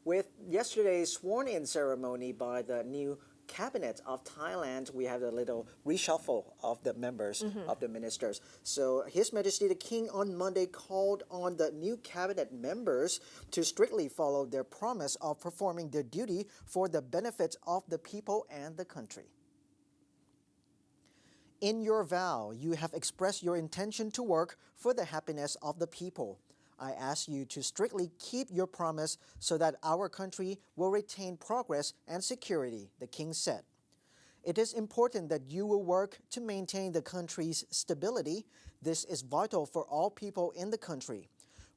With yesterday's sworn-in ceremony by the new cabinet of Thailand, we have a little reshuffle of the members of the ministers. So His Majesty the King on Monday called on the new cabinet members to strictly follow their promise of performing their duty for the benefit of the people and the country. In your vow, you have expressed your intention to work for the happiness of the people. I ask you to strictly keep your promise so that our country will retain progress and security, the king said. It is important that you will work to maintain the country's stability. This is vital for all people in the country.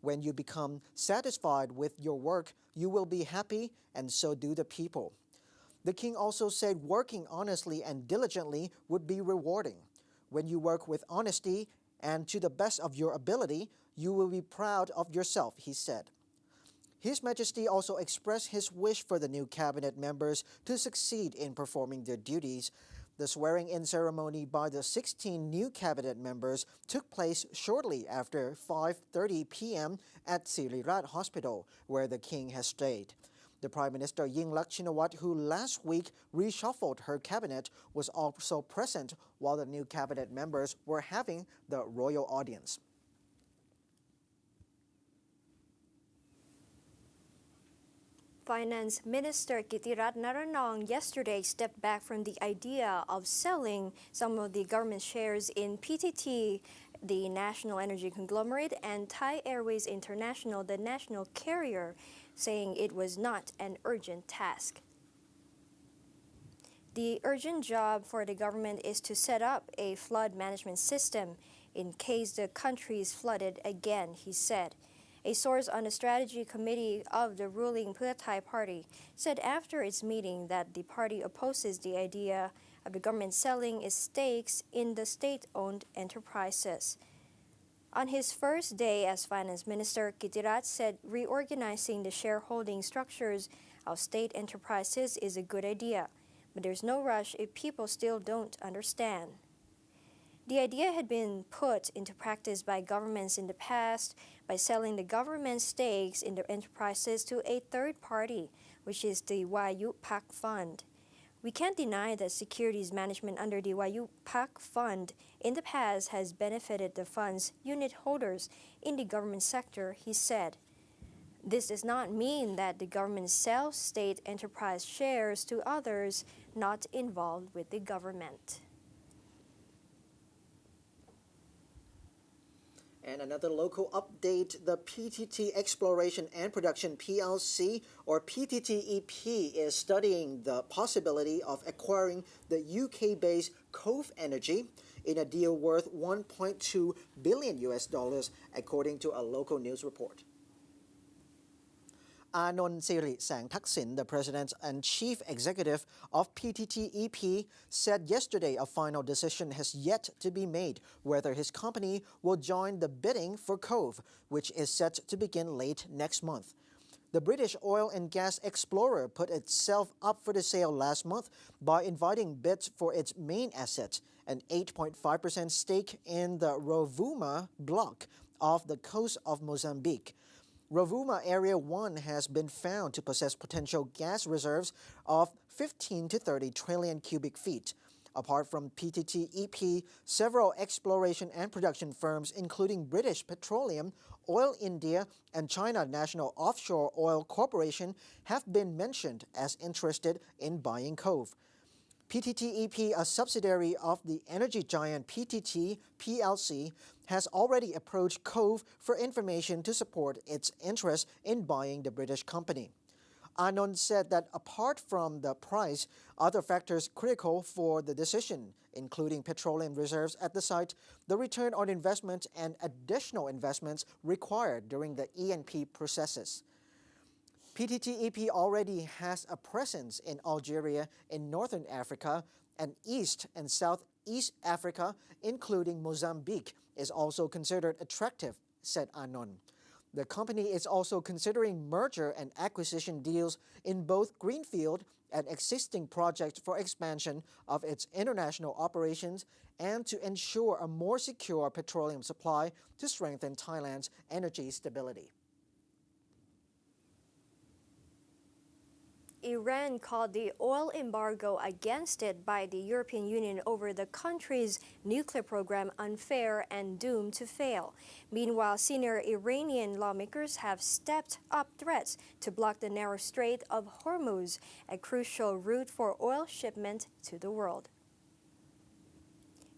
When you become satisfied with your work, you will be happy, and so do the people. The king also said working honestly and diligently would be rewarding. When you work with honesty and to the best of your ability, you will be proud of yourself, he said. His Majesty also expressed his wish for the new cabinet members to succeed in performing their duties. The swearing-in ceremony by the 16 new cabinet members took place shortly after 5:30 p.m. at Kittiratt Hospital, where the king has stayed. The Prime Minister Yingluck, who last week reshuffled her cabinet, was also present while the new cabinet members were having the royal audience. Finance Minister Kittiratt yesterday stepped back from the idea of selling some of the government shares in PTT, the national energy conglomerate, and Thai Airways International, the national carrier, saying it was not an urgent task. The urgent job for the government is to set up a flood management system in case the country is flooded again, he said. A source on the strategy committee of the ruling Pheu Thai party said after its meeting that the party opposes the idea of the government selling its stakes in the state-owned enterprises. On his first day as finance minister, Kittiratt said reorganizing the shareholding structures of state enterprises is a good idea, but there's no rush if people still don't understand. The idea had been put into practice by governments in the past by selling the government stakes in their enterprises to a third party, which is the Wayu Pak Fund. We can't deny that securities management under the Wayu Pak Fund in the past has benefited the fund's unit holders in the government sector, he said. This does not mean that the government sells state enterprise shares to others not involved with the government. And another local update, the PTT Exploration and Production PLC, or PTTEP, is studying the possibility of acquiring the UK-based Cove Energy in a deal worth $1.2 billion, according to a local news report. Anon Siri Sangthaksin, the president and chief executive of PTTEP, said yesterday a final decision has yet to be made whether his company will join the bidding for Cove, which is set to begin late next month. The British oil and gas explorer put itself up for the sale last month by inviting bids for its main asset, an 8.5% stake in the Rovuma block off the coast of Mozambique. Rovuma Area 1 has been found to possess potential gas reserves of 15 to 30 trillion cubic feet. Apart from PTTEP, several exploration and production firms, including British Petroleum, Oil India, and China National Offshore Oil Corporation, have been mentioned as interested in buying Cove. PTTEP, a subsidiary of the energy giant PTT PLC, has already approached Cove for information to support its interest in buying the British company. Anon said that apart from the price, other factors critical for the decision, including petroleum reserves at the site, the return on investment and additional investments required during the E&P processes. PTTEP already has a presence in Algeria, in Northern Africa, and East and Southeast Africa, including Mozambique, is also considered attractive, said Anon. The company is also considering merger and acquisition deals in both greenfield and existing projects for expansion of its international operations and to ensure a more secure petroleum supply to strengthen Thailand's energy stability. Iran called the oil embargo against it by the European Union over the country's nuclear program unfair and doomed to fail. Meanwhile, senior Iranian lawmakers have stepped up threats to block the narrow Strait of Hormuz, a crucial route for oil shipment to the world.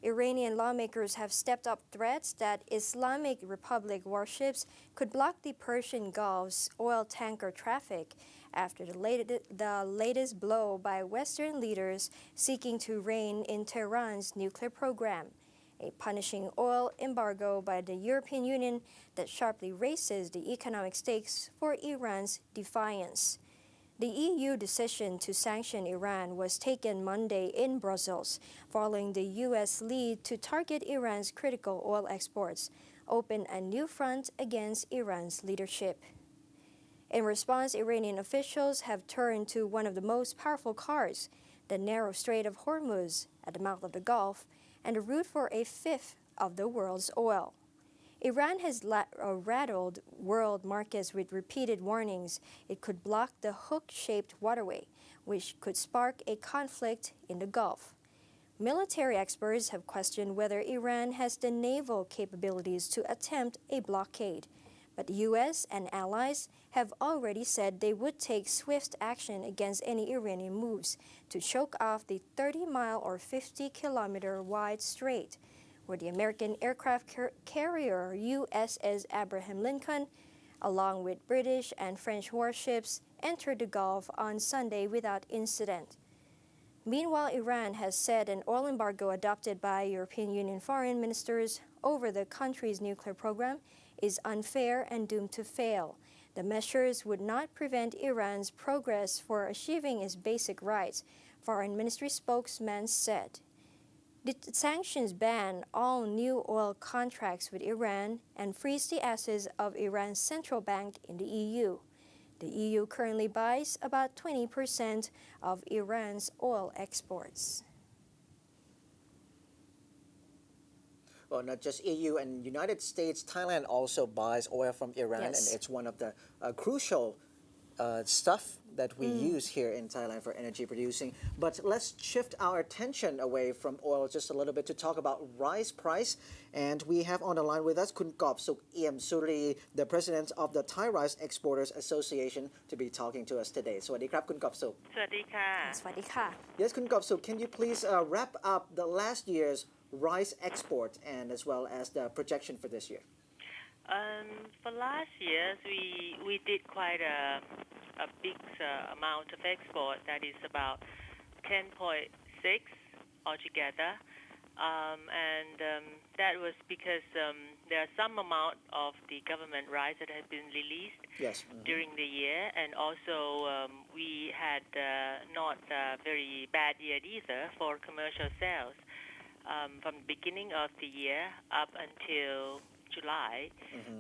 Iranian lawmakers have stepped up threats that Islamic Republic warships could block the Persian Gulf's oil tanker traffic after the latest blow by Western leaders seeking to rein in Tehran's nuclear program, a punishing oil embargo by the European Union that sharply raises the economic stakes for Iran's defiance. The EU decision to sanction Iran was taken Monday in Brussels, following the U.S. lead to target Iran's critical oil exports, open a new front against Iran's leadership. In response, Iranian officials have turned to one of the most powerful cards, the narrow Strait of Hormuz at the mouth of the Gulf, and a route for a fifth of the world's oil. Iran has rattled world markets with repeated warnings it could block the hook-shaped waterway, which could spark a conflict in the Gulf. Military experts have questioned whether Iran has the naval capabilities to attempt a blockade, but the U.S. and allies have already said they would take swift action against any Iranian moves to choke off the 30-mile or 50-kilometer wide strait, where the American aircraft carrier USS Abraham Lincoln, along with British and French warships, entered the Gulf on Sunday without incident. Meanwhile, Iran has said an oil embargo adopted by European Union foreign ministers over the country's nuclear program is unfair and doomed to fail. The measures would not prevent Iran's progress for achieving its basic rights, Foreign Ministry spokesman said. The sanctions ban all new oil contracts with Iran and freeze the assets of Iran's central bank in the EU. The EU currently buys about 20% of Iran's oil exports. Well, not just EU and United States, Thailand also buys oil from Iran, Yes. and it's one of the crucial stuff that we use here in Thailand for energy producing. But let's shift our attention away from oil just a little bit to talk about rice price. And we have on the line with us Korbsook Iamsuri, the president of the Thai Rice Exporters Association, to be talking to us today. สวัสดีครับคุณกอบสุข สวัสดีค่ะ สวัสดีค่ะ Yes, Kun Korbsook, can you please wrap up the last year's rice export and as well as the projection for this year? For last year, we did quite a big amount of export. That is about 10.6 altogether, and that was because there are some amount of the government rice that has been released during the year, and also we had not a very bad year either for commercial sales. From the beginning of the year up until July,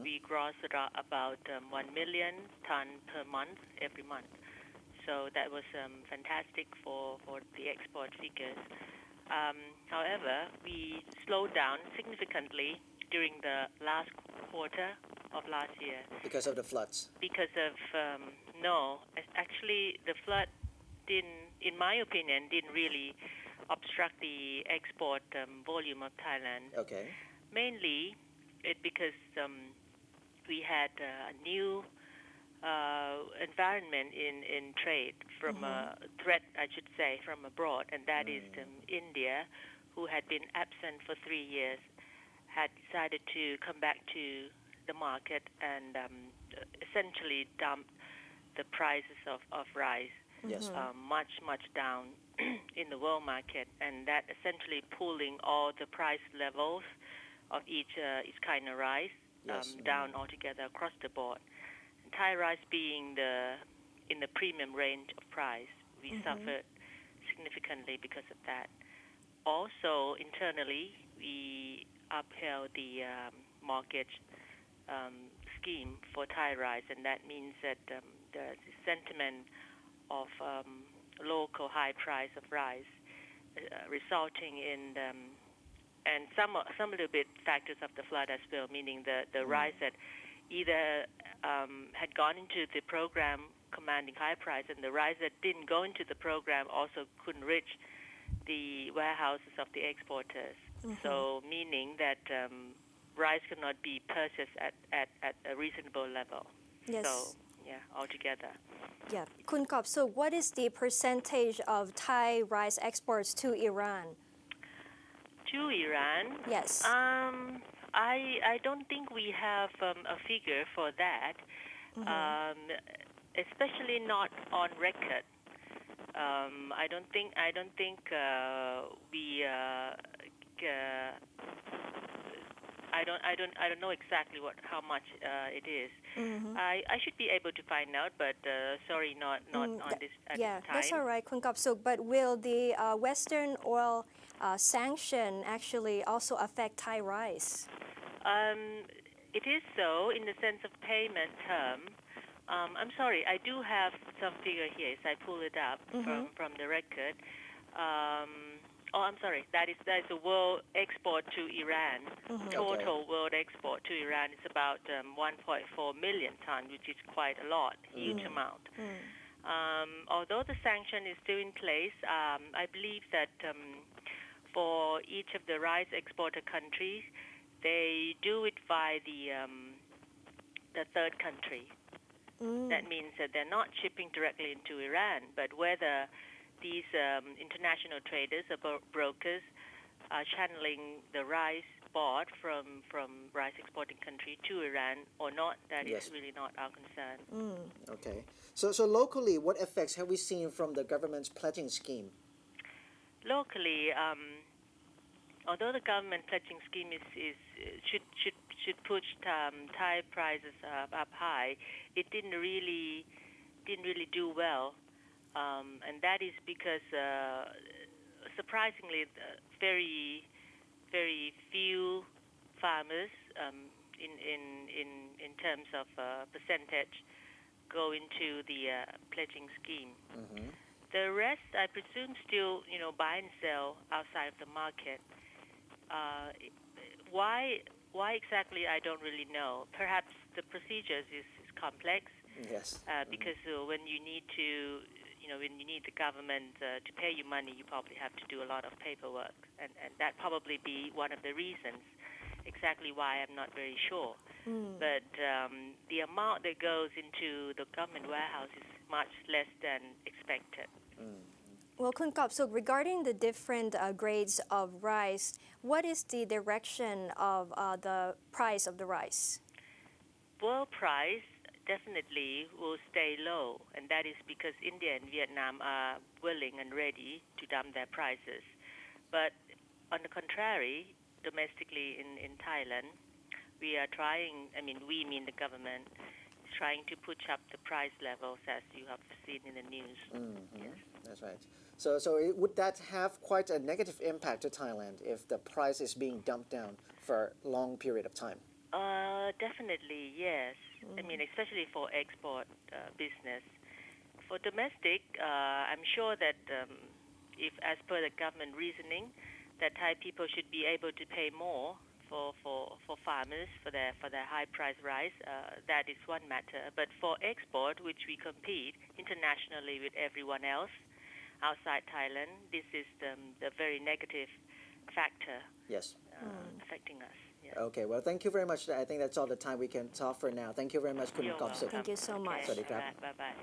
we grossed about 1 million ton per month every month. So that was fantastic for the export figures. However, we slowed down significantly during the last quarter of last year. Because of the floods? Because of, no, actually the flood in my opinion, didn't really obstruct the export volume of Thailand. Okay. Mainly because we had a new environment in trade from a threat, I should say, from abroad, and that is India, who had been absent for 3 years, had decided to come back to the market and essentially dump the prices of rice much down in the world market, and that essentially pulling all the price levels of each kind of rice down altogether across the board. Thai rice being in the premium range of price, we suffered significantly because of that. Also, internally, we upheld the mortgage scheme for Thai rice, and that means that the sentiment of local high price of rice resulting in and some little bit factors of the flood as well, meaning the rice that either had gone into the program commanding high price, and the rice that didn't go into the program also couldn't reach the warehouses of the exporters. So meaning that rice cannot be purchased at a reasonable level. Yes. So yeah, altogether. Yeah. Kun Korbsook, what is the percentage of Thai rice exports to Iran? To Iran? Yes. I don't think we have a figure for that, especially not on record. I don't think we. I don't know exactly how much it is. I should be able to find out, but sorry, not on this at this time. That's all right, Kun Korbsook. But will the Western oil sanction actually also affect Thai rice? It is so in the sense of payment term. I'm sorry, I do have some figure here. So I pull it up from the record. I'm sorry. That is the world export to Iran. Total world export to Iran is about 1.4 million tons, which is quite a lot, huge amount. Although the sanction is still in place, I believe that for each of the rice exporter countries, they do it via the third country. That means that they're not shipping directly into Iran, but whether these international traders or brokers are channeling the rice bought from rice exporting country to Iran or not, that is really not our concern. Okay. So locally, what effects have we seen from the government's pledging scheme? Locally, although the government pledging scheme should push Thai prices up high, it didn't really do well. And that is because, surprisingly, very few farmers, in terms of percentage, go into the pledging scheme. The rest, I presume, still buy and sell outside of the market. Why exactly? I don't really know. Perhaps the procedures is complex. Yes. Because when you need to. When you need the government to pay you money, you probably have to do a lot of paperwork, and that probably be one of the reasons. Exactly why, I'm not very sure. But the amount that goes into the government warehouse is much less than expected. Well, Kun Korbsook, regarding the different grades of rice, what is the direction of the price of the rice? World price definitely will stay low, and that is because India and Vietnam are willing and ready to dump their prices. But on the contrary, domestically in Thailand, we are trying, we mean the government, is trying to push up the price levels as you have seen in the news. Yes. That's right. So would that have quite a negative impact to Thailand if the price is being dumped down for a long period of time? Definitely, yes. Especially for export business. For domestic, I'm sure that if, as per the government reasoning, that Thai people should be able to pay more for farmers for their high price rice, that is one matter. But for export, which we compete internationally with everyone else outside Thailand, this is the very negative factor. Yes. Affecting us. Yes. Okay, well, thank you very much. I think that's all the time we can talk for now. Thank you very much, Kun Korbsook. Thank you so much. สวัสดีครับ Bye-bye.